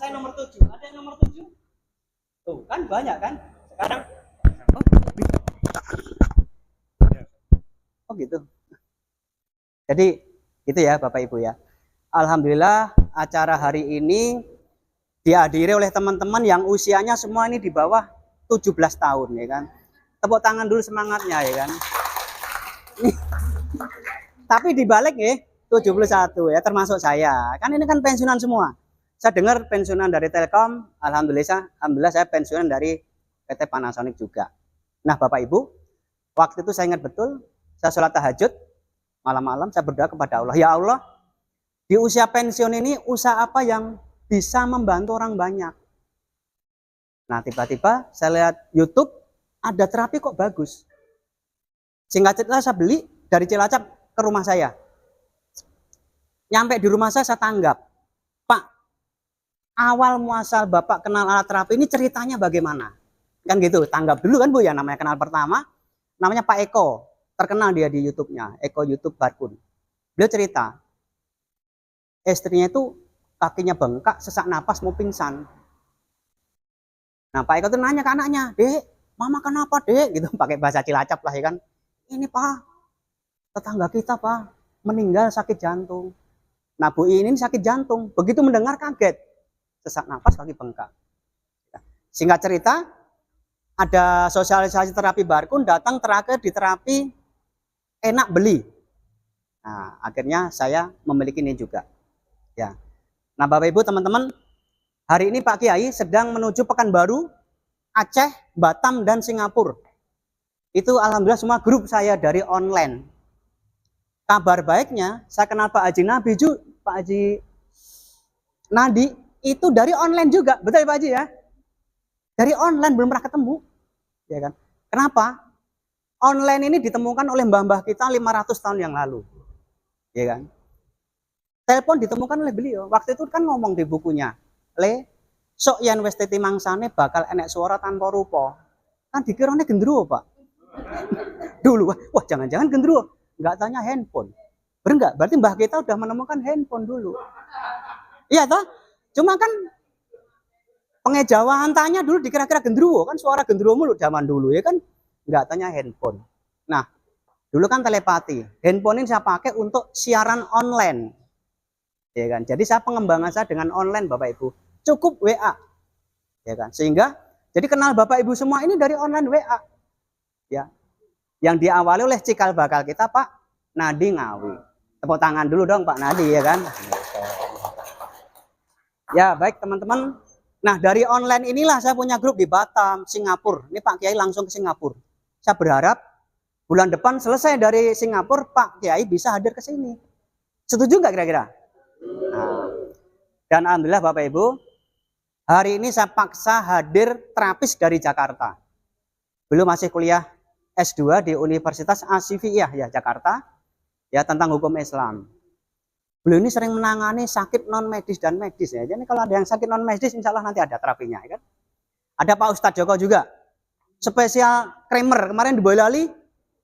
saya nomor 7. Ada yang nomor 7? Tuh, kan banyak kan? Sekarang oh gitu. Jadi itu ya Bapak Ibu ya. Alhamdulillah acara hari ini dihadiri oleh teman-teman yang usianya semua ini di bawah 17 tahun ya kan. Tepuk tangan dulu semangatnya ya kan. Tapi dibalik ya 71 ya termasuk saya. Kan ini kan pensiunan semua. Saya dengar pensiunan dari Telkom, alhamdulillah saya pensiunan dari PT Panasonic juga. Nah Bapak Ibu, waktu itu saya ingat betul, saya sholat tahajud malam-malam, saya berdoa kepada Allah, ya Allah, di usia pensiun ini usaha apa yang bisa membantu orang banyak. Nah tiba-tiba saya lihat YouTube ada terapi kok bagus. Singkat cerita saya beli dari Cilacap ke rumah saya. Nyampe di rumah saya tanggap, Pak, awal muasal Bapak kenal alat terapi ini ceritanya bagaimana? Kan gitu, tanggap dulu kan Bu ya, namanya kenal pertama, namanya Pak Eko, terkenal dia di YouTube-nya, Eko YouTube Barkun. Beliau cerita, istrinya itu kakinya bengkak, sesak napas mau pingsan. Nah Pak Eko tuh nanya ke anaknya, Dek, Mama kenapa Dek? Gitu, pakai bahasa Cilacap lah ya kan. Ini Pak, tetangga kita Pak, meninggal sakit jantung. Nah Bu ini sakit jantung, begitu mendengar kaget, sesak napas kaki bengkak. Singkat cerita, ada sosialisasi terapi Barkun, datang terakhir di terapi enak beli. Nah akhirnya saya memiliki ini juga. Ya. Nah Bapak Ibu teman-teman, hari ini Pak Kiai sedang menuju Pekanbaru, Aceh, Batam dan Singapura. Itu alhamdulillah semua grup saya dari online. Kabar baiknya, saya kenal Pak Haji Nabi juga, Pak Haji Nadi itu dari online juga, betul ya Pak Haji ya? Dari online belum pernah ketemu, ya kan? Kenapa? Online ini ditemukan oleh mbah-mbah kita 500 tahun yang lalu, ya kan? Telepon ditemukan oleh beliau. Waktu itu kan ngomong di bukunya, Le, sok yen wis titi mangsane bakal enek suara tanpa rupa. Kan dikiranya gendruwo Pak. Dulu, wah jangan-jangan gendruwo. Nggak tanya handphone. Benar nggak? Berarti mbah kita udah menemukan handphone dulu. Iya toh? Cuma kan pengejawaan tanya dulu dikira-kira gendruwo. Kan suara gendruwo mulu zaman dulu ya kan? Nggak tanya handphone. Nah, dulu kan telepati. Handphone ini saya pakai untuk siaran online. Ya kan? Jadi saya pengembangan saya dengan online Bapak Ibu. Cukup WA. Ya kan? Sehingga jadi kenal Bapak Ibu semua ini dari online WA. Ya. Yang diawali oleh cikal bakal kita Pak Nadi Ngawi. Tepuk tangan dulu dong Pak Nadi ya kan. Ya baik teman-teman. Nah dari online inilah saya punya grup di Batam, Singapura. Ini Pak Kiai langsung ke Singapura. Saya berharap bulan depan selesai dari Singapura Pak Kiai bisa hadir ke sini. Setuju nggak kira-kira? Nah, dan alhamdulillah Bapak Ibu, hari ini saya paksa hadir terapis dari Jakarta. Beliau masih kuliah S2 di Universitas Asifiyah ya Jakarta ya tentang hukum Islam. Beliau ini sering menangani sakit non medis dan medis ya. Jadi kalau ada yang sakit non medis insya Allah nanti ada terapinya ya kan. Ada Pak Ustadz Joko juga. Spesial Kramer kemarin di Boyolali,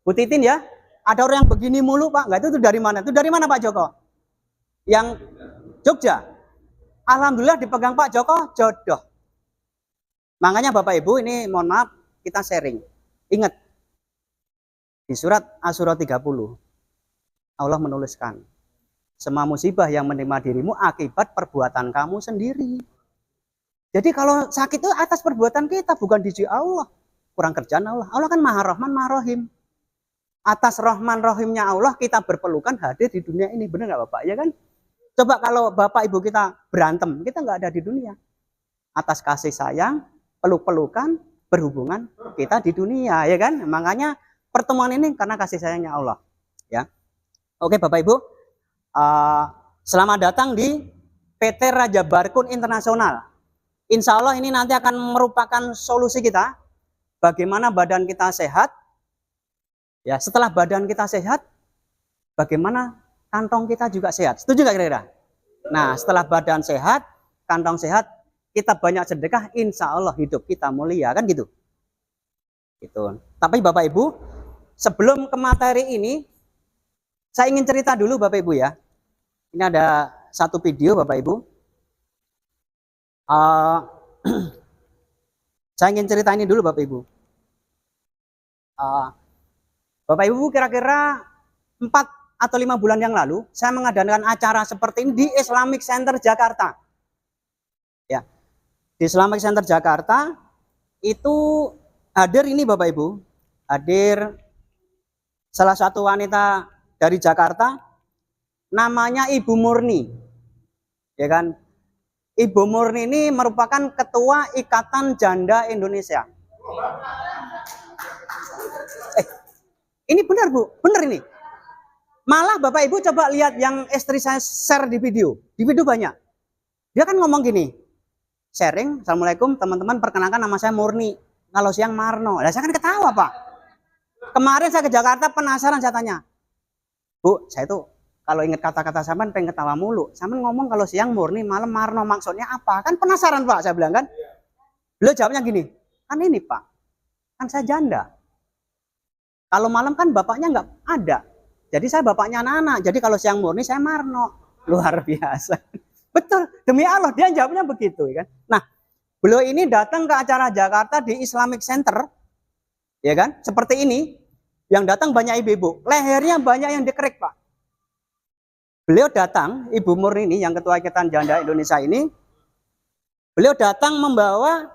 Bu Titin ya. Ada orang yang begini mulu Pak. Enggak itu dari mana? Itu dari mana Pak Joko? Yang Jogja. Alhamdulillah dipegang Pak Joko jodoh. Makanya Bapak Ibu ini mohon maaf kita sharing. Ingat di surat Asy-Syura 30 Allah menuliskan semua musibah yang menimpa dirimu akibat perbuatan kamu sendiri. Jadi kalau sakit itu atas perbuatan kita, bukan diuji Allah. Kurang kerjaan Allah. Allah kan Maha Rahman, Maha Rahim. Atas Rahman Rahimnya Allah kita berpelukan hadir di dunia ini. Benar nggak Bapak? Ya kan? Coba kalau Bapak Ibu kita berantem, kita nggak ada di dunia. Atas kasih sayang, peluk-pelukan, berhubungan kita di dunia, ya kan? Makanya pertemuan ini karena kasih sayangnya Allah, ya. Oke Bapak Ibu, selamat datang di PT Raja Barkun Internasional. Insya Allah ini nanti akan merupakan solusi kita, bagaimana badan kita sehat. Ya, setelah badan kita sehat, bagaimana kantong kita juga sehat. Setuju nggak kira-kira? Nah, setelah badan sehat, kantong sehat, kita banyak sedekah, insya Allah hidup kita mulia, kan gitu. Gitu. Tapi Bapak Ibu, sebelum ke materi ini, saya ingin cerita dulu Bapak Ibu ya. Ini ada satu video Bapak Ibu. Uh, saya ingin cerita ini dulu Bapak Ibu. Bapak Ibu, kira-kira 4 atau 5 bulan yang lalu saya mengadakan acara seperti ini di Islamic Center Jakarta. Ya, di Islamic Center Jakarta itu hadir ini Bapak Ibu, hadir salah satu wanita dari Jakarta, namanya Ibu Murni, ya kan? Ibu Murni ini merupakan Ketua Ikatan Janda Indonesia. Ini benar Bu, benar ini. Malah Bapak Ibu coba lihat yang istri saya share di video banyak. Dia kan ngomong gini, sharing, Assalamualaikum teman-teman, perkenalkan nama saya Murni, kalau siang Marno. Nah, saya kan ketawa Pak. Kemarin saya ke Jakarta penasaran, saya tanya, Bu, saya tuh kalau ingat kata-kata sampean pengen ketawa mulu. Sampean ngomong kalau siang Murni, malam Marno, maksudnya apa? Kan penasaran Pak, saya bilang kan. Beliau jawabnya gini, kan ini Pak, kan saya janda. Kalau malam kan bapaknya nggak ada. Jadi saya bapaknya anak-anak. Jadi kalau siang Murni saya Marno. Luar biasa. Betul, demi Allah dia jawabnya begitu kan. Nah, beliau ini datang ke acara Jakarta di Islamic Center. Ya kan? Seperti ini. Yang datang banyak ibu-ibu. Lehernya banyak yang dikerik, Pak. Beliau datang, Ibu Murni ini yang Ketua Ikatan Janda Indonesia ini. Beliau datang membawa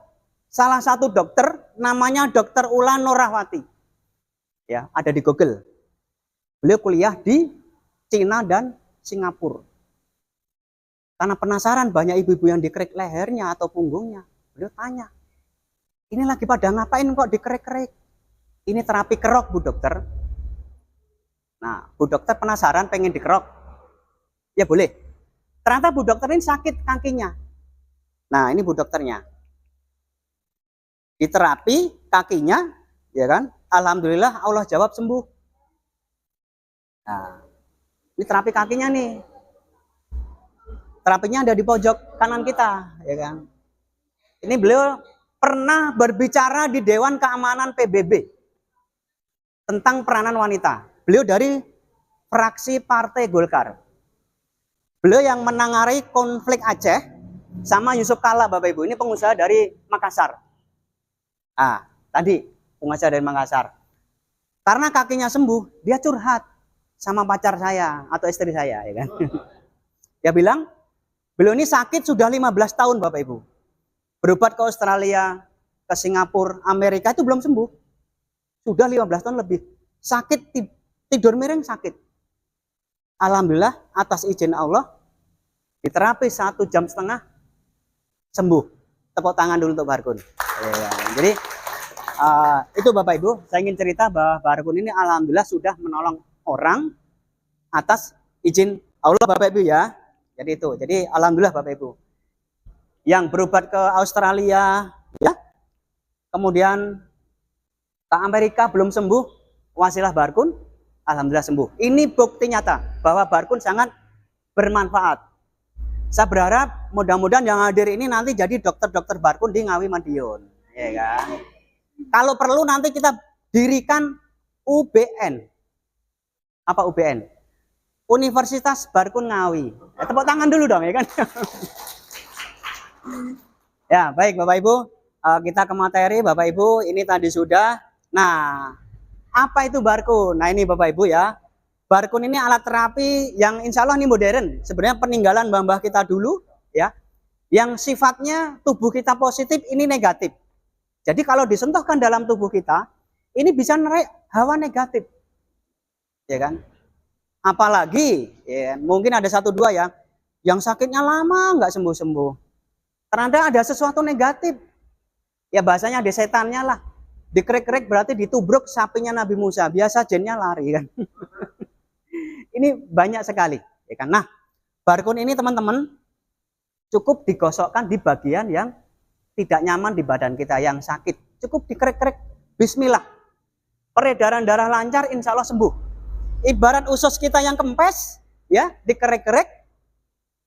salah satu dokter namanya Dr. Ula Nurahwati. Ya, ada di Google. Beliau kuliah di Cina dan Singapura. Karena penasaran banyak ibu-ibu yang dikerik lehernya atau punggungnya. Beliau tanya, ini lagi pada ngapain kok dikerik-kerik? Ini terapi kerok Bu Dokter. Nah, Bu Dokter penasaran pengen dikerok. Ya boleh. Ternyata Bu Dokter ini sakit kakinya. Nah, ini Bu Dokternya. Diterapi kakinya, ya kan? Alhamdulillah Allah jawab sembuh. Nah, ini terapi kakinya nih. Terapinya ada di pojok kanan kita, ya kan? Ini beliau pernah berbicara di Dewan Keamanan PBB tentang peranan wanita. Beliau dari fraksi Partai Golkar. Beliau yang menangani konflik Aceh sama Yusuf Kala, Bapak Ibu. Ini pengusaha dari Makassar. Ah, tadi pengusaha dari Makassar. Karena kakinya sembuh, dia curhat sama pacar saya atau istri saya, ya kan? Dia bilang, beliau ini sakit sudah 15 tahun Bapak Ibu. Berobat ke Australia, ke Singapura, Amerika itu belum sembuh. Sudah 15 tahun lebih. Sakit, tidur miring sakit. Alhamdulillah atas izin Allah, diterapi 1,5 jam sembuh. Tepuk tangan dulu untuk Barkun. Ya, jadi itu Bapak Ibu, saya ingin cerita bahwa Barkun ini alhamdulillah sudah menolong orang atas izin Allah Bapak Ibu ya. Jadi itu. Jadi alhamdulillah Bapak Ibu. Yang berobat ke Australia ya. Kemudian ke Amerika belum sembuh, wasilah Barkun alhamdulillah sembuh. Ini bukti nyata bahwa Barkun sangat bermanfaat. Saya berharap mudah-mudahan yang hadir ini nanti jadi dokter-dokter Barkun di Ngawi Madiun, ya kan? Kalau perlu nanti kita dirikan UBN. Apa UBN? Universitas Barkun Ngawi. Tepuk tangan dulu dong, ya kan? Ya, baik Bapak Ibu. Kita ke materi Bapak Ibu. Ini tadi sudah. Nah, apa itu Barkun? Nah, ini Bapak Ibu ya. Barkun ini alat terapi yang insya Allah ini modern. Sebenarnya peninggalan mbah-mbah kita dulu, ya. Yang sifatnya tubuh kita positif, ini negatif. Jadi kalau disentuhkan dalam tubuh kita, ini bisa narik hawa negatif, ya kan? Apalagi, ya, mungkin ada 1-2 ya, yang sakitnya lama nggak sembuh-sembuh. Ternyata ada sesuatu negatif, ya bahasanya ada setannya lah. Dikerik-kerik berarti ditubruk sapinya Nabi Musa, biasa jinnya lari kan. Ini banyak sekali, ya kan? Nah, Barkun ini teman-teman cukup digosokkan di bagian yang tidak nyaman di badan kita, yang sakit. Cukup dikerik-kerik, bismillah. Peredaran darah lancar, insya Allah sembuh. Ibarat usus kita yang kempes, ya, dikerik-kerik,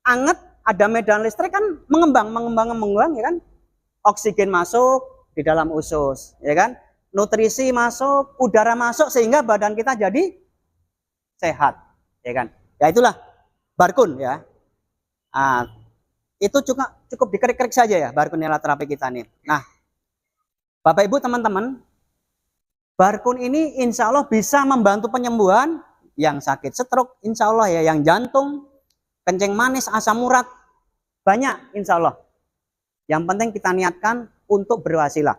anget, ada medan listrik kan mengembang, ya kan? Oksigen masuk di dalam usus, ya kan? Nutrisi masuk, udara masuk sehingga badan kita jadi sehat, ya kan? Ya itulah Barkun ya. Itu cukup dikerik-kerik saja ya barkun alat terapi kita nih. Nah, Bapak Ibu teman-teman, barkun ini insya Allah bisa membantu penyembuhan yang sakit stroke, insya Allah ya, yang jantung, kencing manis, asam urat, banyak insya Allah. Yang penting kita niatkan untuk berwasilah.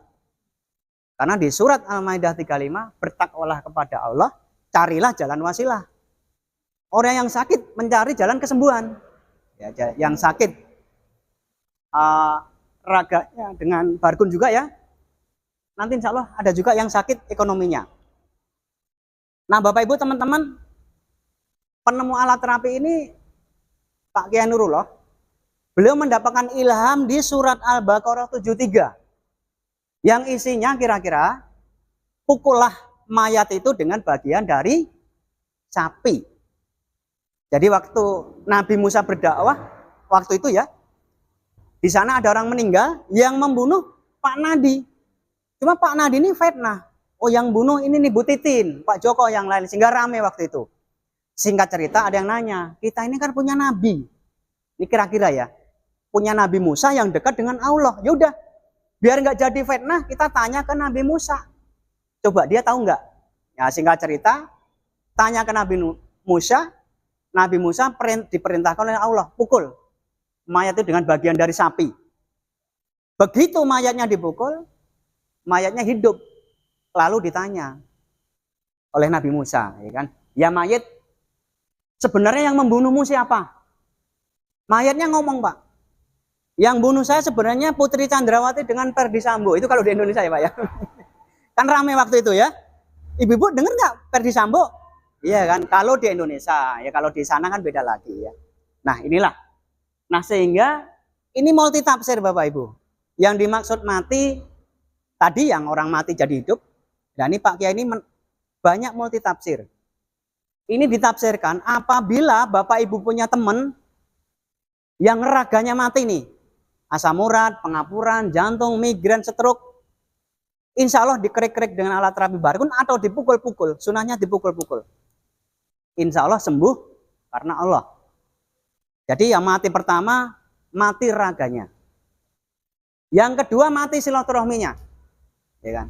Karena di surat Al-Maidah 35, bertakwalah kepada Allah, carilah jalan wasilah. Orang yang sakit mencari jalan kesembuhan. Ya, yang sakit raganya dengan barkun juga ya. Nanti insya Allah ada juga yang sakit ekonominya. Nah Bapak Ibu teman-teman, penemu alat terapi ini Pak Kiai Nurullah, beliau mendapatkan ilham di surat Al-Baqarah 73. Yang isinya kira-kira, pukullah mayat itu dengan bagian dari sapi. Jadi waktu Nabi Musa berdakwah, waktu itu ya, di sana ada orang meninggal yang membunuh Pak Nadi. Cuma Pak Nadi ini fitnah. Oh yang bunuh ini nih Bu Titin, Pak Joko yang lain, sehingga rame waktu itu. Singkat cerita ada yang nanya, kita ini kan punya Nabi. Ini kira-kira ya, punya Nabi Musa yang dekat dengan Allah. Ya udah, biar nggak jadi fitnah, kita tanya ke Nabi Musa. Coba dia tahu nggak? Ya singkat cerita, tanya ke Nabi Musa. Nabi Musa diperintahkan oleh Allah, pukul mayat itu dengan bagian dari sapi. Begitu mayatnya dipukul, mayatnya hidup. Lalu ditanya oleh Nabi Musa, ya kan? Ya mayat, sebenarnya yang membunuhmu siapa? Mayatnya ngomong, Pak. Yang bunuh saya sebenarnya Putri Chandrawati dengan Ferdi Sambo. Itu kalau di Indonesia ya, Pak ya. Kan rame waktu itu ya. Ibu-ibu dengar nggak Ferdi Sambo? Iya kan, kalau di Indonesia, ya kalau di sana kan beda lagi ya. Nah inilah. Nah sehingga ini multi tafsir Bapak Ibu. Yang dimaksud mati, tadi yang orang mati jadi hidup. Dan ini Pak Kiai ini banyak multi tafsir. Ini ditafsirkan apabila Bapak Ibu punya teman yang raganya mati nih. Asam urat, pengapuran, jantung, migrain, stroke. Insya Allah dikerik-kerik dengan alat terapi barkun atau dipukul-pukul. Sunahnya dipukul-pukul. Insya Allah sembuh karena Allah. Jadi yang mati pertama, mati raganya. Yang kedua mati silaturahminya. Ya kan?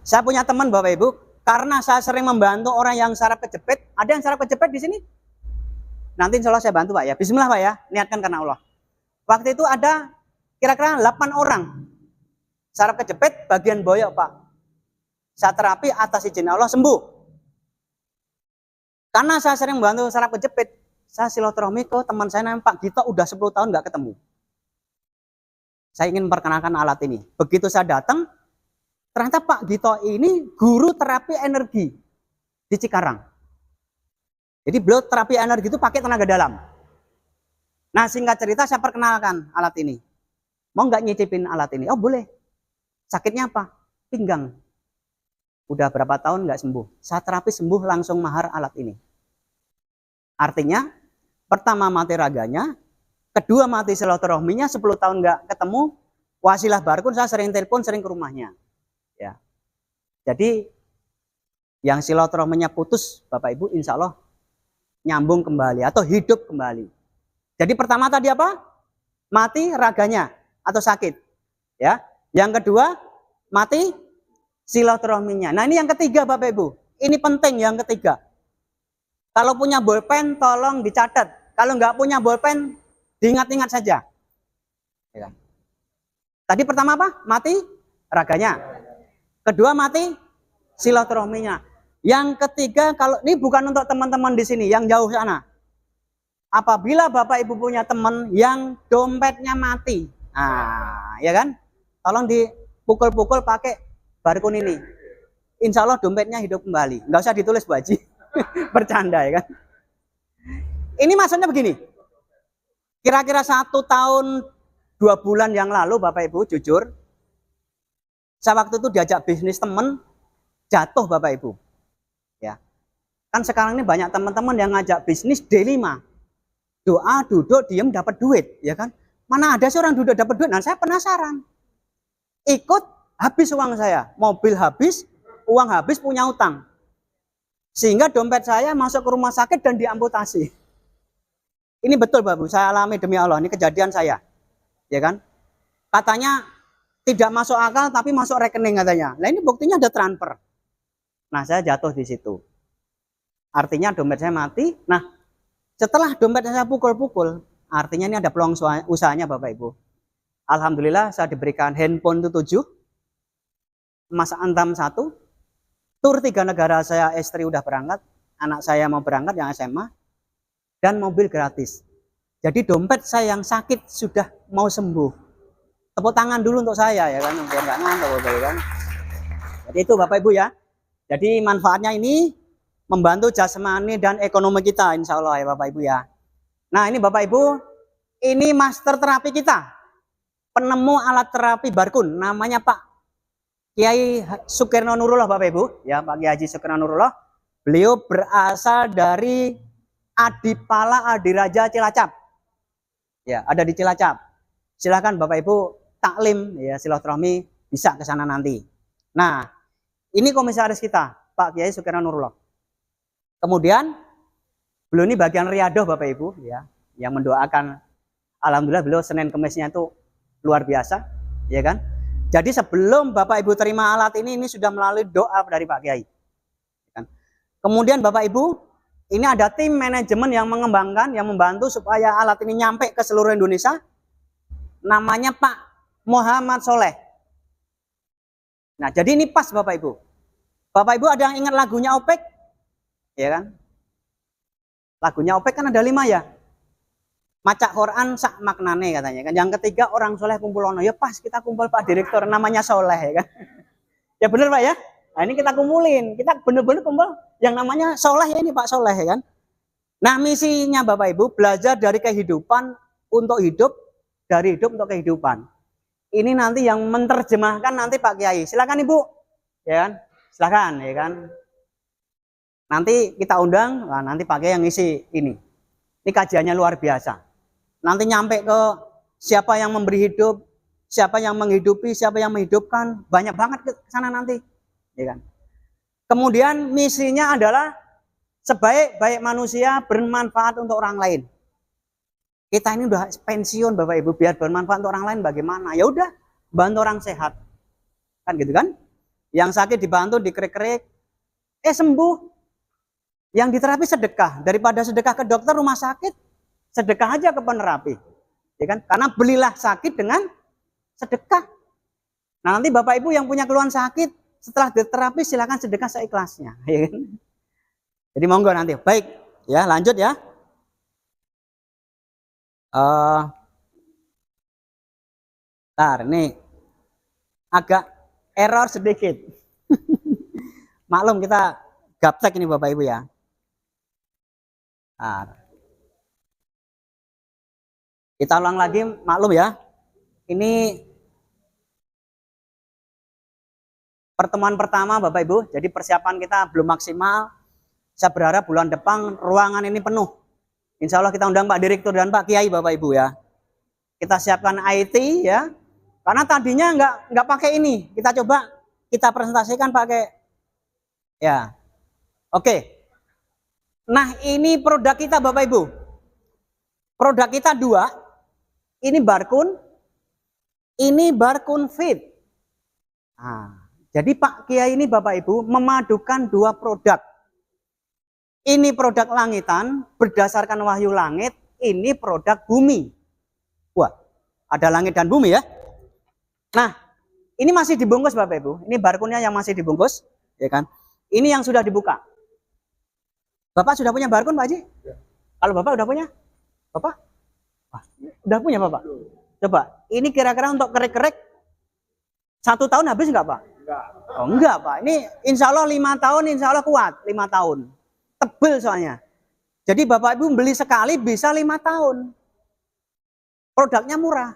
Saya punya teman Bapak Ibu, karena saya sering membantu orang yang saraf kejepit. Ada yang saraf kejepit di sini? Nanti insya Allah saya bantu Pak ya. Bismillah Pak ya, niatkan karena Allah. Waktu itu ada kira-kira 8 orang saraf kejepit bagian boyok Pak. Saya terapi atas izin Allah sembuh. Karena saya sering membantu saraf kejepit, saya silaturahmi ke teman saya namanya Pak Gito, udah 10 tahun nggak ketemu. Saya ingin memperkenalkan alat ini. Begitu saya datang, ternyata Pak Gito ini guru terapi energi di Cikarang. Jadi beliau terapi energi itu pakai tenaga dalam. Nah singkat cerita saya perkenalkan alat ini. Mau nggak nyicipin alat ini? Oh boleh. Sakitnya apa? Pinggang. Udah berapa tahun nggak sembuh. Saya terapi sembuh langsung mahar alat ini. Artinya, pertama mati raganya, kedua mati silaturahminya, 10 tahun nggak ketemu, wasilah barkun saya sering telepon, sering ke rumahnya. Ya. Jadi, yang silaturahminya putus, Bapak Ibu, insya Allah nyambung kembali atau hidup kembali. Jadi pertama tadi apa? Mati raganya atau sakit. Ya. Yang kedua, mati silaturahminya. Nah ini yang ketiga Bapak Ibu. Ini penting yang ketiga. Kalau punya bolpen tolong dicatat. Kalau nggak punya bolpen diingat-ingat saja. Ya kan? Tadi pertama apa? Mati raganya. Kedua mati silaturahminya. Yang ketiga kalau ini bukan untuk teman-teman di sini yang jauh sana. Apabila Bapak Ibu punya teman yang dompetnya mati. Nah, ya kan? Tolong dipukul-pukul pakai barkun ini. Insya Allah dompetnya hidup kembali. Nggak usah ditulis Bu Haji. Bercanda ya kan. Ini maksudnya begini. Kira-kira 1 tahun 2 bulan yang lalu Bapak Ibu jujur. Saya waktu itu diajak bisnis temen. Jatuh Bapak Ibu. Ya. Kan sekarang ini banyak teman-teman yang ngajak bisnis D5. Doa, duduk, diem dapat duit. Ya kan. Mana ada sih orang duduk dapat duit. Nah saya penasaran. Ikut. Habis uang saya, mobil habis, uang habis, punya utang. Sehingga dompet saya masuk ke rumah sakit dan diamputasi. Ini betul Bapak, saya alami demi Allah, ini kejadian saya. ya kan? Katanya tidak masuk akal tapi masuk rekening katanya. Nah ini buktinya ada transfer. Nah saya jatuh di situ. Artinya dompet saya mati. Nah setelah dompet saya pukul-pukul, artinya ini ada peluang usahanya Bapak Ibu. Alhamdulillah saya diberikan handphone itu 7, emas antam 1, tur 3 negara, saya istri udah berangkat, anak saya mau berangkat yang SMA, dan mobil gratis. Jadi dompet saya yang sakit sudah mau sembuh. Tepuk tangan dulu untuk saya ya kan, biar nggak ngantuk kan. Jadi itu Bapak Ibu ya. Jadi manfaatnya ini membantu jasmani dan ekonomi kita insya Allah ya Bapak Ibu ya. Nah ini Bapak Ibu, ini master terapi kita, penemu alat terapi Barkun, namanya Pak Kiai Sukirno Nurullah Bapak Ibu ya, Pak Kiai Haji Sukirno Nurullah. Beliau berasal dari Adipala Adiraja Cilacap ya, ada di Cilacap. Silahkan Bapak Ibu taklim ya, silaturahmi bisa ke sana nanti. Nah ini komisaris kita Pak Kiai Sukirno Nurullah. Kemudian beliau ini bagian riadoh Bapak Ibu ya, yang mendoakan. Alhamdulillah beliau Senin Kemisnya itu luar biasa ya kan. Jadi sebelum Bapak Ibu terima alat ini sudah melalui doa dari Pak Kiai. Kemudian Bapak Ibu, ini ada tim manajemen yang mengembangkan, yang membantu supaya alat ini nyampe ke seluruh Indonesia. Namanya Pak Muhammad Soleh. Nah jadi ini pas Bapak Ibu. Bapak Ibu ada yang ingat lagunya Opek? Ya kan? Lagunya Opek kan ada 5 ya. Maca Quran sak maknane katanya kan. Yang ketiga orang soleh kumpul ono. Ya pas kita kumpul Pak Direktur namanya Soleh ya kan. Ya bener Pak ya. Nah ini kita kumpulin. Kita bener-bener kumpul yang namanya Soleh ya, ini Pak Soleh ya kan. Nah misinya Bapak Ibu belajar dari kehidupan untuk hidup, dari hidup untuk kehidupan. Ini nanti yang menerjemahkan nanti Pak Kiai. Silakan Ibu. Ya kan. Silakan ya kan. Nanti kita undang, nah nanti Pak Kiai yang ngisi ini. Ini kajiannya luar biasa. Nanti nyampe ke siapa yang memberi hidup, siapa yang menghidupi, siapa yang menghidupkan, banyak banget ke sana nanti, ya kan. Kemudian misinya adalah sebaik-baik manusia bermanfaat untuk orang lain. Kita ini udah pensiun Bapak Ibu, biar bermanfaat untuk orang lain bagaimana? Ya udah, bantu orang sehat. Kan gitu kan? Yang sakit dibantu, dikerik-kerik, sembuh. Yang diterapi sedekah, daripada sedekah ke dokter rumah sakit, sedekah aja ke penerapi, ya kan? Karena belilah sakit dengan sedekah. Nah nanti Bapak Ibu yang punya keluhan sakit, setelah diterapi silakan sedekah seikhlasnya, ya kan? Jadi monggo nanti. Baik, ya lanjut ya. Ntar nih agak error sedikit. Maklum kita gaptek ini Bapak Ibu ya. Nah, kita ulang lagi, maklum ya. Ini pertemuan pertama Bapak Ibu, jadi persiapan kita belum maksimal. Saya berharap bulan depan ruangan ini penuh. Insya Allah kita undang Pak Direktur dan Pak Kiai Bapak Ibu ya. Kita siapkan IT ya. Karena tadinya nggak pakai ini. Kita coba kita presentasikan pakai ya. Oke. Nah ini produk kita Bapak Ibu. Produk kita 2. Ini Barkun. Ini Barkun Fit. Nah, jadi Pak Kiai ini Bapak Ibu memadukan 2 produk. Ini produk langitan berdasarkan wahyu langit. Ini produk bumi. Wah, ada langit dan bumi ya. Nah, ini masih dibungkus Bapak Ibu. Ini Barkunnya yang masih dibungkus, ya kan? Ini yang sudah dibuka. Bapak sudah punya Barkun Pak Haji? Ya. Kalau Bapak udah punya? Bapak? Wah, udah punya Bapak? Coba, ini kira-kira untuk kerek-kerek 1 tahun habis nggak Pak? Enggak. Oh enggak Pak, ini insya Allah 5 tahun insya Allah kuat, 5 tahun. Tebel soalnya. Jadi Bapak Ibu beli sekali bisa 5 tahun. Produknya murah.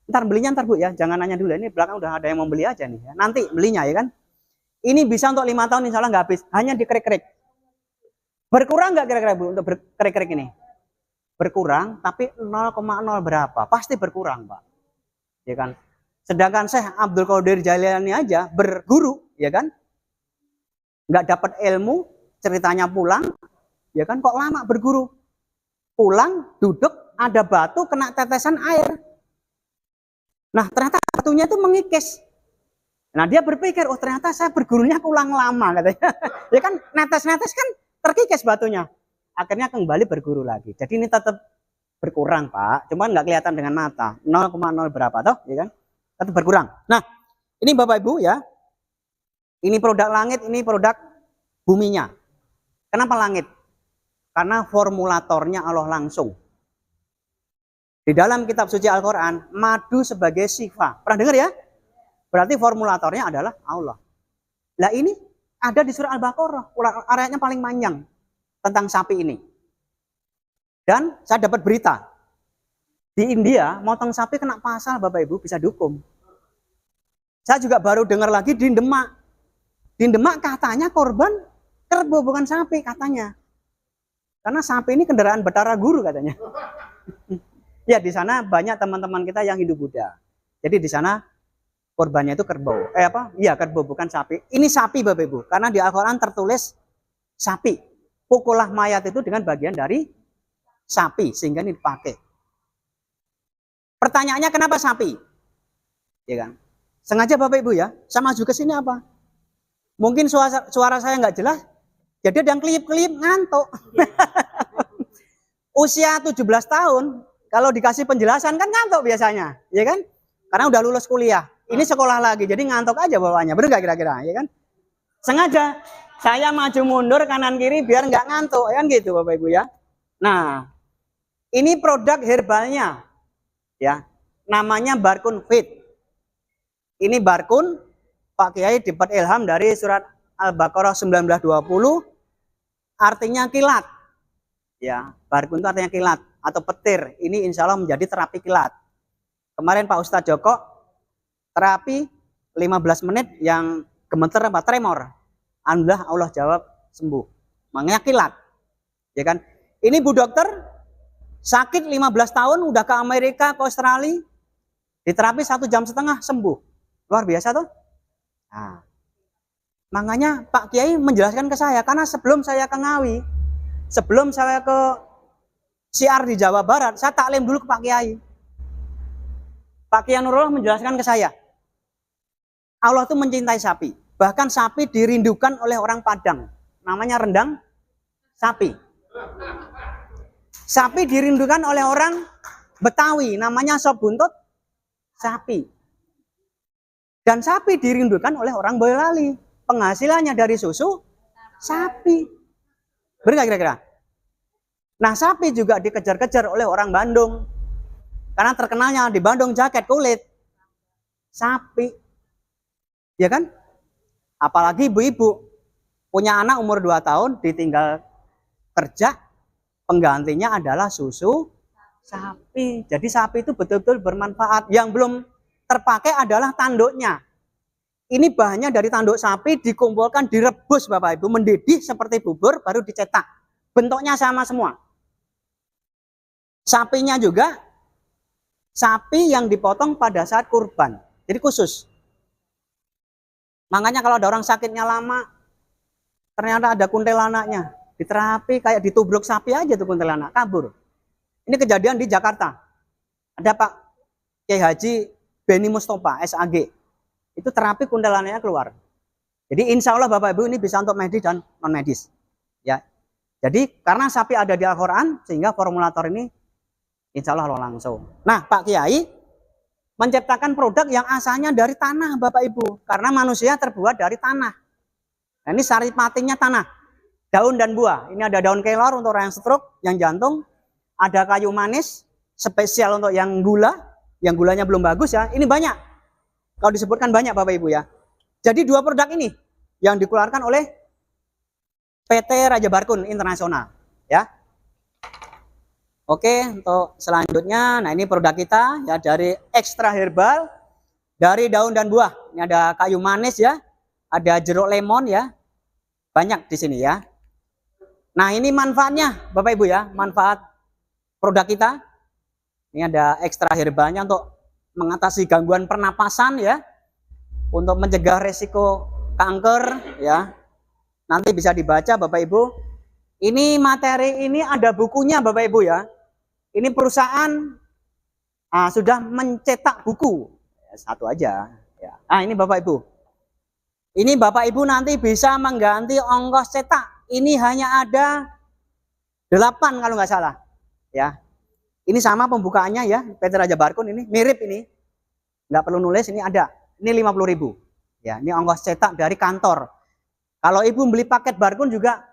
Ntar belinya ntar Bu ya, jangan nanya dulu. Ini belakang udah ada yang mau beli aja nih. Nanti belinya ya kan. Ini bisa untuk 5 tahun insya Allah nggak habis, hanya dikerek-kerek. Berkurang nggak kira-kira Bu untuk kerek-kerek ini? Berkurang, tapi 0,0 berapa? Pasti berkurang Pak. Ya kan? Sedangkan Syekh Abdul Qadir Jailani aja berguru, ya kan? Nggak dapat ilmu, ceritanya pulang, ya kan? Kok lama berguru? Pulang, duduk, ada batu, kena tetesan air. Nah, ternyata batunya itu mengikis. Nah, dia berpikir, oh ternyata saya bergurunya kurang lama katanya. Ya kan netes-netes kan terkikis batunya. Akhirnya kembali berguru lagi. Jadi ini tetap berkurang, Pak. Cuman nggak kelihatan dengan mata. 0,0 berapa toh, ya kan? Tetap berkurang. Nah, ini Bapak Ibu ya. Ini produk langit, ini produk buminya. Kenapa langit? Karena formulatornya Allah langsung. Di dalam kitab suci Al-Quran, madu sebagai sifat. Pernah dengar ya? Berarti formulatornya adalah Allah. Nah ini ada di surah Al-Baqarah. Ayatnya paling panjang tentang sapi ini. Dan saya dapat berita. Di India, motong sapi kena pasal Bapak Ibu, bisa dihukum. Saya juga baru dengar lagi di Demak. Di Demak katanya korban kerbau bukan sapi katanya. Karena sapi ini kendaraan Batara Guru katanya. Ya di sana banyak teman-teman kita yang Hindu Buddha. Jadi di sana korbannya itu kerbau. Iya kerbau bukan sapi. Ini sapi Bapak Ibu. Karena di Al-Quran tertulis sapi. Pukullah mayat itu dengan bagian dari sapi sehingga ini dipakai. Pertanyaannya kenapa sapi? Ya kan? Sengaja Bapak Ibu ya. Saya maju ke sini apa? Mungkin suara saya nggak jelas. Jadi ada yang kelip-kelip ngantuk. Usia 17 tahun. Kalau dikasih penjelasan kan ngantuk biasanya, ya kan? Karena udah lulus kuliah. Ini sekolah lagi, jadi ngantuk aja bawaannya. Bener nggak kira-kira, ya kan? Sengaja saya maju mundur kanan kiri biar nggak ngantuk, ya kan gitu Bapak Ibu ya. Nah, ini produk herbalnya, ya. Namanya Barkun Fit. Ini Barkun, Pak Kiai dapat ilham dari surat Al-Baqarah 1920, artinya kilat. Ya, Barkun itu artinya kilat atau petir. Ini insya Allah menjadi terapi kilat. Kemarin Pak Ustadz Joko terapi 15 menit yang gemeter apa tremor. Alhamdulillah Allah jawab sembuh. Makanya kilat. Ya kan? Ini Bu Dokter sakit 15 tahun udah ke Amerika, ke Australia. Diterapi 1,5 jam sembuh. Luar biasa tuh. Nah, makanya Pak Kiai menjelaskan ke saya karena sebelum saya ke Ngawi, sebelum saya ke siar di Jawa Barat, saya taklim dulu ke Pak Kiai. Pak Kiai Nurullah menjelaskan ke saya, Allah itu mencintai sapi. Bahkan sapi dirindukan oleh orang Padang. Namanya rendang sapi. Sapi dirindukan oleh orang Betawi. Namanya sop buntut sapi. Dan sapi dirindukan oleh orang Boyolali. Penghasilannya dari susu sapi. Benar kira-kira? Nah sapi juga dikejar-kejar oleh orang Bandung. Karena terkenalnya di Bandung jaket kulit sapi. Ya kan? Apalagi ibu-ibu punya anak umur 2 tahun ditinggal kerja, penggantinya adalah susu sapi. Jadi sapi itu betul-betul bermanfaat. Yang belum terpakai adalah tanduknya. Ini bahannya dari tanduk sapi dikumpulkan, direbus Bapak Ibu, mendidih seperti bubur baru dicetak. Bentuknya sama semua. Sapinya juga sapi yang dipotong pada saat kurban. Jadi khusus. Makanya kalau ada orang sakitnya lama, ternyata ada kuntilanaknya. Diterapi kayak ditubruk sapi aja tuh kuntilanak, kabur. Ini kejadian di Jakarta. Ada Pak Kiai Haji Beni Mustafa, SAG. Itu terapi kuntilanaknya keluar. Jadi insya Allah Bapak Ibu ini bisa untuk medis dan non medis. Ya. Jadi karena sapi ada di Al-Quran, sehingga formulator ini insya Allah langsung. Nah Pak Kiai menciptakan produk yang asalnya dari tanah Bapak Ibu. Karena manusia terbuat dari tanah. Nah, ini saripatinya tanah. Daun dan buah. Ini ada daun kelor untuk orang yang stroke, yang jantung. Ada kayu manis, spesial untuk yang gula. Yang gulanya belum bagus ya. Ini banyak. Kalau disebutkan banyak Bapak Ibu ya. Jadi 2 produk ini yang dikeluarkan oleh PT Raja Barkun Internasional. Ya. Oke, untuk selanjutnya, nah ini produk kita ya dari ekstra herbal, dari daun dan buah. Ini ada kayu manis ya, ada jeruk lemon ya, banyak di sini ya. Nah ini manfaatnya Bapak Ibu ya, manfaat produk kita. Ini ada ekstra herbalnya untuk mengatasi gangguan pernapasan ya, untuk mencegah resiko kanker ya. Nanti bisa dibaca Bapak Ibu. Ini materi ini ada bukunya Bapak Ibu ya. Ini perusahaan sudah mencetak buku Satu aja. Ya. Ah, ini Bapak Ibu. Ini Bapak Ibu nanti bisa mengganti ongkos cetak. Ini hanya ada 8 kalau nggak salah. Ya. Ini sama pembukaannya ya, PT Raja Barkun ini mirip ini. Nggak perlu nulis, ini ada. Ini 50.000. Ya, ini ongkos cetak dari kantor. Kalau Ibu beli paket Barkun juga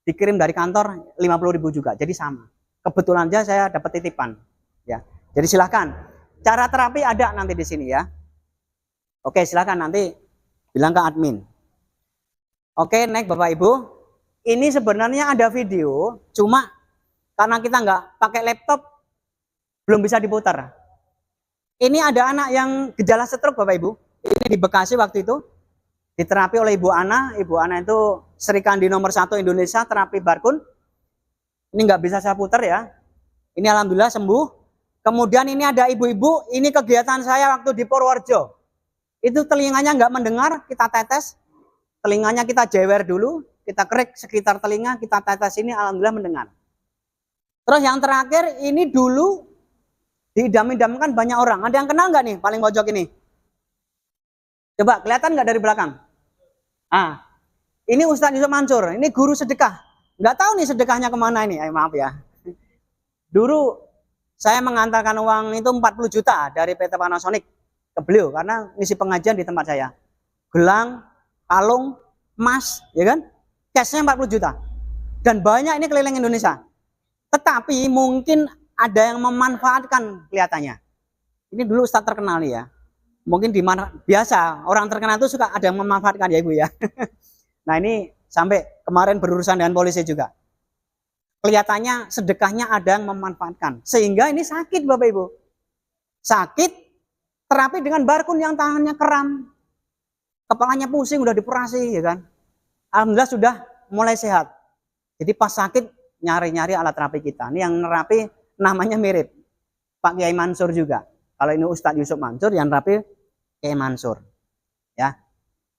dikirim dari kantor 50.000 juga. Jadi sama. Kebetulan aja saya dapat titipan. Ya. Jadi silahkan. Cara terapi ada nanti di sini ya. Oke, silahkan nanti bilang ke admin. Oke, next Bapak Ibu. Ini sebenarnya ada video, cuma karena kita nggak pakai laptop, belum bisa diputar. Ini ada anak yang gejala stroke Bapak Ibu. Ini di Bekasi waktu itu. Diterapi oleh Ibu Ana. Ibu Ana itu Serikandi nomor 1 Indonesia terapi Barkun. Ini nggak bisa saya putar ya. Ini alhamdulillah sembuh. Kemudian ini ada ibu-ibu. Ini kegiatan saya waktu di Purworejo. Itu telinganya nggak mendengar, kita tetes. Telinganya kita jewer dulu. Kita kerik sekitar telinga, kita tetes ini alhamdulillah mendengar. Terus yang terakhir ini dulu diidam-idamkan banyak orang. Ada yang kenal nggak nih paling pojok ini? Coba kelihatan nggak dari belakang? Ah, ini Ustadz Yusuf Mansur. Ini guru sedekah. Nggak tahu nih sedekahnya kemana ini. Maaf ya. Dulu saya mengantarkan uang itu 40 juta dari PT Panasonic ke beliau karena ngisi pengajian di tempat saya. Gelang, kalung, emas, ya kan? Cashnya 40 juta. Dan banyak ini keliling Indonesia. Tetapi mungkin ada yang memanfaatkan kelihatannya. Ini dulu Ustadz terkenal ya. Mungkin di mana biasa orang terkenal itu suka ada yang memanfaatkan ya Ibu ya. Nah ini sampai kemarin berurusan dengan polisi juga. Kelihatannya sedekahnya ada yang memanfaatkan. Sehingga ini sakit Bapak Ibu. Sakit, terapi dengan Barkun yang tangannya kram. Kepalanya pusing, udah dioperasi ya kan. Alhamdulillah sudah mulai sehat. Jadi pas sakit nyari-nyari alat terapi kita. Ini yang nerapi namanya mirip. Pak Kiai Mansur juga. Kalau ini Ustadz Yusuf Mansur, yang nerapi Kiai Mansur. Ya,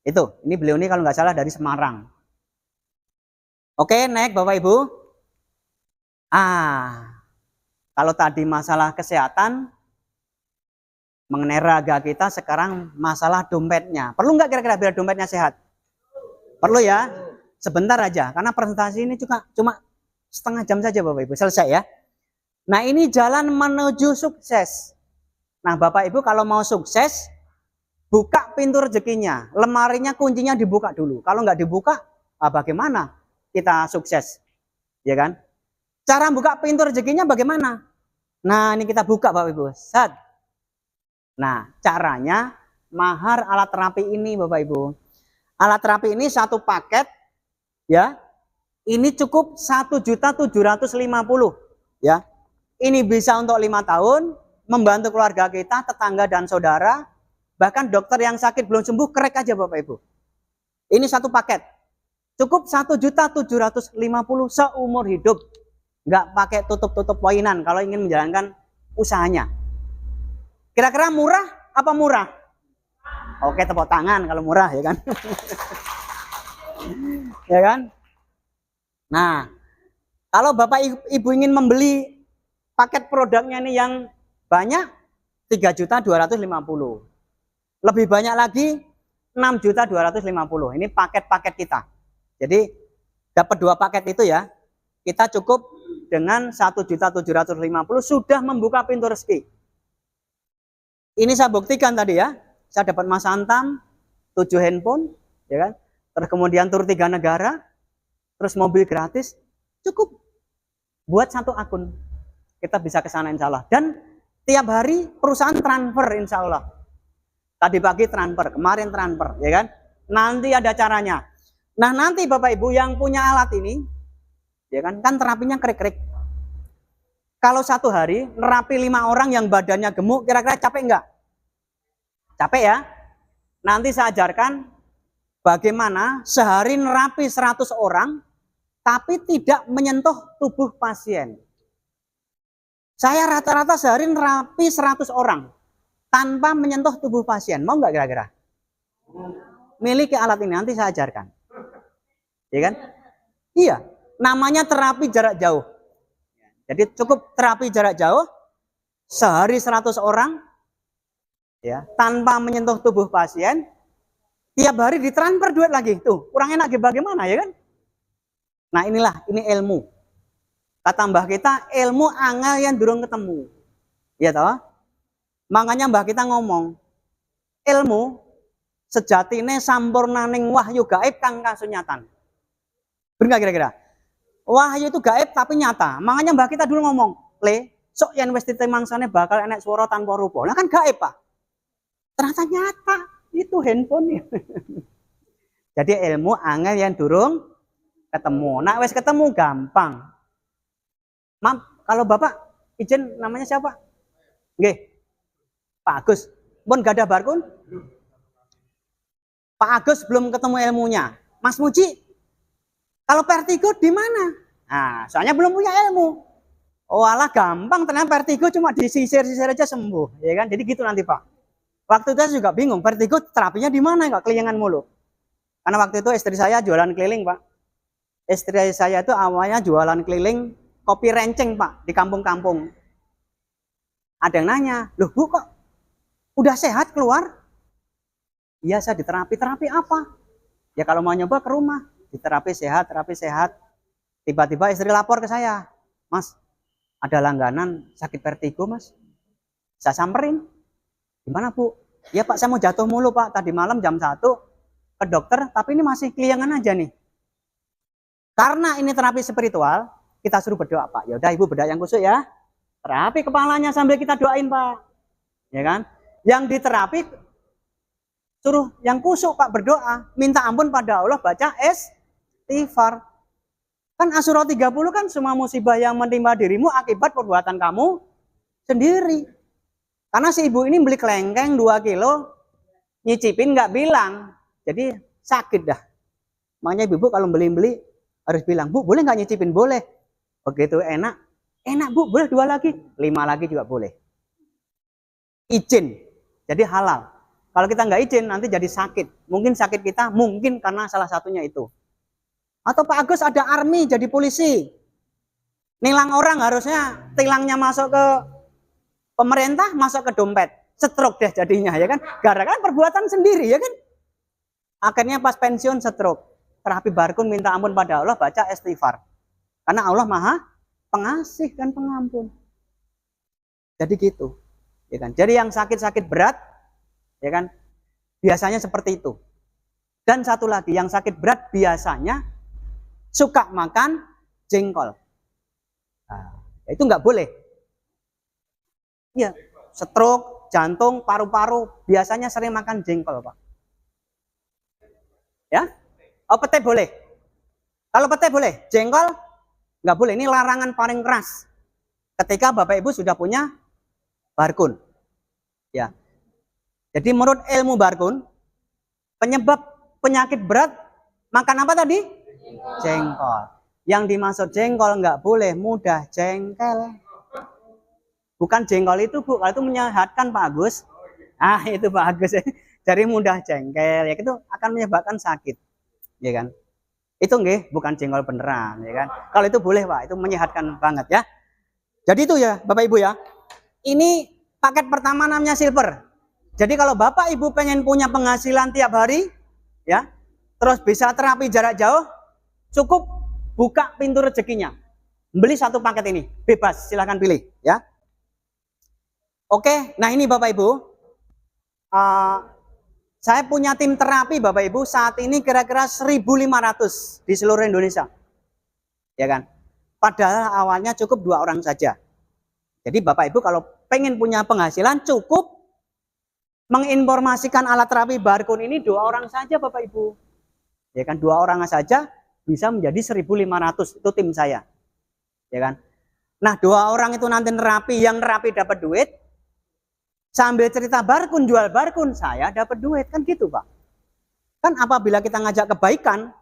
itu. Ini beliau ini kalau nggak salah dari Semarang. Oke, next Bapak Ibu. Kalau tadi masalah kesehatan, mengenai raga kita, sekarang masalah dompetnya. Perlu nggak kira-kira biar dompetnya sehat? Perlu ya, sebentar aja. Karena presentasi ini juga cuma setengah jam saja Bapak Ibu, selesai ya. Nah ini jalan menuju sukses. Nah Bapak Ibu kalau mau sukses, buka pintu rezekinya. Lemarinya kuncinya dibuka dulu. Kalau nggak dibuka, bagaimana kita sukses? Ya kan? Cara buka pintu rezekinya bagaimana? Nah ini kita buka Bapak Ibu. Set. Nah caranya mahar alat terapi ini Bapak Ibu. Alat terapi ini satu paket ya. Ini cukup 1.750.000 ya. Ini bisa untuk 5 tahun membantu keluarga kita, tetangga dan saudara. Bahkan dokter yang sakit belum sembuh krek aja Bapak Ibu. Ini satu paket. Cukup 1.750.000 seumur hidup. Nggak pakai tutup-tutup poinan kalau ingin menjalankan usahanya. Kira-kira murah apa murah? Oke, tepuk tangan kalau murah ya kan. Ya kan? Nah, kalau Bapak Ibu ingin membeli paket produknya ini yang banyak, 3.250.000. Lebih banyak lagi 6.250.000. Ini paket-paket kita. Jadi dapat 2 paket itu ya. Kita cukup dengan 1.750.000 sudah membuka pintu rezeki. Ini saya buktikan tadi ya. Saya dapat Mas Antam 7 handphone, ya kan? Terus kemudian tur 3 negara, terus mobil gratis, cukup buat 1 akun. Kita bisa ke sana insya Allah. Dan tiap hari perusahaan transfer insya Allah. Tadi pagi transfer, kemarin transfer, ya kan? Nanti ada caranya. Nah nanti Bapak Ibu yang punya alat ini, ya kan terapinya krik-krik. Kalau 1 hari nerapi 5 orang yang badannya gemuk, kira-kira capek enggak? Capek ya? Nanti saya ajarkan bagaimana sehari nerapi 100 orang, tapi tidak menyentuh tubuh pasien. Saya rata-rata sehari nerapi 100 orang, tanpa menyentuh tubuh pasien. Mau nggak kira-kira? Miliki alat ini, nanti saya ajarkan. Ya kan? Iya, namanya terapi jarak jauh. Jadi cukup terapi jarak jauh, sehari 100 orang, ya, tanpa menyentuh tubuh pasien, tiap hari ditransfer duit lagi. Tuh, kurang enak bagaimana ya kan? Nah inilah, ini ilmu. Kata mbah kita, ilmu angel yang durung ketemu. Ya toh? Makanya mbah kita ngomong, ilmu sejatine sampurnaning wahyu gaib kang kasunyatan. Benar kira-kira? Wahyu itu gaib tapi nyata. Makanya mbah kita dulu ngomong, le, sok yang wis ditemangsane bakal enek suara tanpa rupa. Nah kan gaib, Pak. Ternyata nyata. Itu handphone. Jadi ilmu angel yang durung ketemu. Nah, wis ketemu gampang. Maaf, kalau Bapak izin namanya siapa? Nggih. Pak Agus. Pun gak ada barkun? Pak Agus belum ketemu ilmunya. Mas Muji, kalau vertigo di mana? Nah, soalnya belum punya ilmu. Oh alah gampang, ternyata vertigo cuma disisir-sisir aja sembuh, ya kan? Jadi gitu nanti Pak. Waktu itu saya juga bingung, vertigo terapinya di mana kok keliangan mulu. Karena waktu itu istri saya jualan keliling Pak. Istri saya itu awalnya jualan keliling kopi renceng Pak, di kampung-kampung. Ada yang nanya, loh Bu kok udah sehat keluar? Iya saya diterapi, terapi apa? Ya kalau mau nyoba ke rumah, diterapi sehat, terapi sehat. Tiba-tiba istri lapor ke saya, Mas, ada langganan sakit vertigo Mas. Saya samperin, gimana Bu? Ya Pak saya mau jatuh mulu Pak, tadi malam jam 1 ke dokter, tapi ini masih keliangan aja nih. Karena ini terapi spiritual, kita suruh berdoa Pak. Ya udah Ibu berdoa yang kusuk ya. Terapi kepalanya sambil kita doain Pak. Ya kan? Yang diterapi suruh yang kusuk Pak berdoa, minta ampun pada Allah, baca istighfar. Kan Asyura 30 kan semua musibah yang menimpa dirimu akibat perbuatan kamu sendiri. Karena si ibu ini beli kelengkeng 2 kilo, nyicipin nggak bilang. Jadi sakit dah. Makanya ibu kalau beli-beli harus bilang, Bu boleh nggak nyicipin? Boleh. Begitu enak, enak Bu boleh 2 lagi, 5 lagi juga boleh. Izin, jadi halal. Kalau kita nggak izin nanti jadi sakit. Mungkin sakit kita, mungkin karena salah satunya itu. Atau Pak Agus ada army jadi polisi. Nilang orang harusnya tilangnya masuk ke pemerintah, masuk ke dompet. Stroke deh jadinya ya kan. Gara-gara perbuatan sendiri ya kan. Akhirnya pas pensiun stroke. Terapi barkun minta ampun pada Allah, baca istighfar. Karena Allah Maha Pengasih dan Pengampun. Jadi gitu. Ya kan. Jadi yang sakit-sakit berat ya kan biasanya seperti itu. Dan satu lagi yang sakit berat biasanya suka makan jengkol. Nah, itu nggak boleh. Iya, stroke, jantung, paru-paru biasanya sering makan jengkol, Pak. Ya? Oh, pete boleh. Kalau pete boleh, jengkol nggak boleh. Ini larangan paling keras. Ketika Bapak Ibu sudah punya barkun. Ya. Jadi menurut ilmu barkun, penyebab penyakit berat makan apa tadi? Jengkol. Yang dimaksud jengkol nggak boleh mudah jengkel. Bukan jengkol itu Bu, kalau itu menyehatkan Pak Agus. Ah itu Pak Agus ya. Jadi mudah jengkel, ya itu akan menyebabkan sakit, ya kan? Itu nggih, bukan jengkol beneran, ya kan? Kalau itu boleh Pak, itu menyehatkan banget ya. Jadi itu ya Bapak Ibu ya. Ini paket pertama namanya silver. Jadi kalau Bapak Ibu pengen punya penghasilan tiap hari, ya, terus bisa terapi jarak jauh, cukup buka pintu rezekinya. Beli 1 paket ini, bebas, silahkan pilih, ya. Oke, nah ini Bapak Ibu, saya punya tim terapi Bapak Ibu saat ini kira-kira 1.500 di seluruh Indonesia, ya kan. Padahal awalnya cukup 2 orang saja. Jadi Bapak Ibu kalau pengen punya penghasilan cukup menginformasikan alat terapi barkun ini 2 orang saja Bapak Ibu, ya kan. 2 orang saja bisa menjadi 1.500, itu tim saya, ya kan. Nah 2 orang itu nanti nerapi, yang nerapi dapat duit, sambil cerita barkun, jual barkun, saya dapat duit, kan gitu Pak. Kan apabila kita ngajak kebaikan,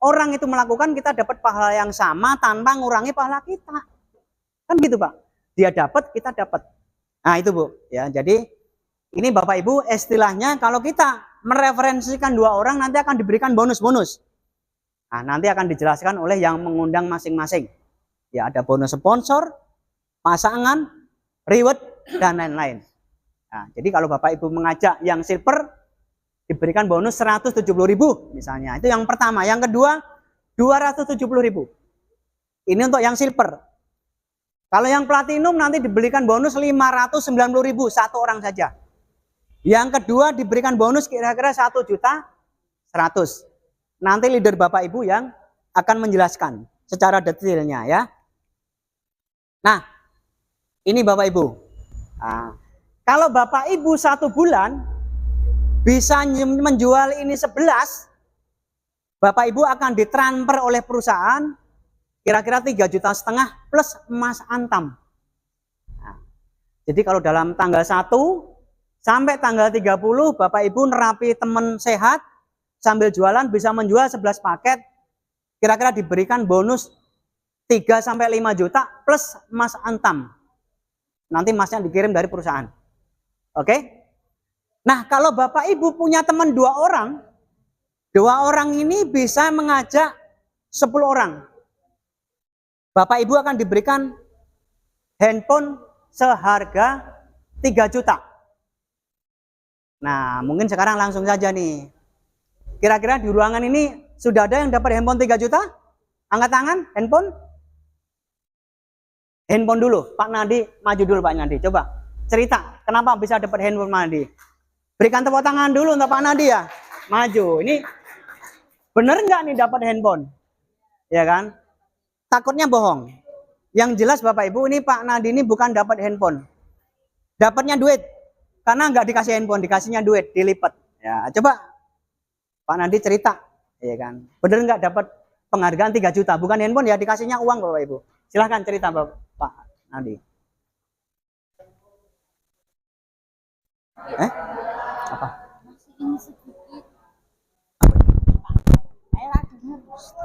orang itu melakukan, kita dapat pahala yang sama tanpa ngurangi pahala kita, kan gitu Pak. Dia dapat, kita dapat. Nah itu Bu, ya. Jadi ini Bapak Ibu istilahnya kalau kita mereferensikan 2 orang nanti akan diberikan bonus-bonus. Nah nanti akan dijelaskan oleh yang mengundang masing-masing. Ya ada bonus sponsor, pasangan, reward, dan lain-lain. Nah, jadi kalau Bapak Ibu mengajak yang silver, diberikan bonus 170.000 misalnya. Itu yang pertama. Yang kedua, 270.000. Ini untuk yang silver. Kalau yang platinum nanti diberikan bonus 590.000 satu orang saja. Yang kedua diberikan bonus kira-kira 1.100.000. Nanti leader Bapak Ibu yang akan menjelaskan secara detailnya ya. Nah, ini Bapak Ibu. Nah, kalau Bapak Ibu 1 bulan bisa menjual ini 11, Bapak Ibu akan ditransfer oleh perusahaan kira-kira 3,5 juta plus emas antam. Nah, jadi kalau dalam tanggal 1 sampai tanggal 30 Bapak Ibu nerapi teman sehat sambil jualan bisa menjual 11 paket, kira-kira diberikan bonus 3-5 juta plus emas antam. Nanti emasnya dikirim dari perusahaan. Oke? Nah, kalau Bapak Ibu punya teman 2 orang, 2 orang ini bisa mengajak 10 orang. Bapak Ibu akan diberikan handphone seharga 3 juta. Nah, mungkin sekarang langsung saja nih. Kira-kira di ruangan ini sudah ada yang dapat handphone 3 juta? Angkat tangan, handphone. Handphone dulu, Pak Nadi, maju dulu Pak Nadi. Coba cerita, kenapa bisa dapat handphone Pak Nadi? Berikan tepuk tangan dulu untuk Pak Nadi ya. Maju, ini bener nggak nih dapat handphone? Ya kan? Takutnya bohong. Yang jelas Bapak Ibu, ini Pak Nadi ini bukan dapat handphone. Dapatnya duit. Karena nggak dikasih handphone, dikasihnya duit, dilipat. Ya, coba Pak Nadi cerita, ya kan? Bener nggak dapat penghargaan 3 juta, bukan handphone ya, dikasihnya uang Bapak Ibu. Silahkan cerita Pak Nadi. Apa?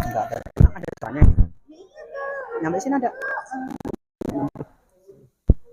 Enggak ada banyak. Nyampe sini ada.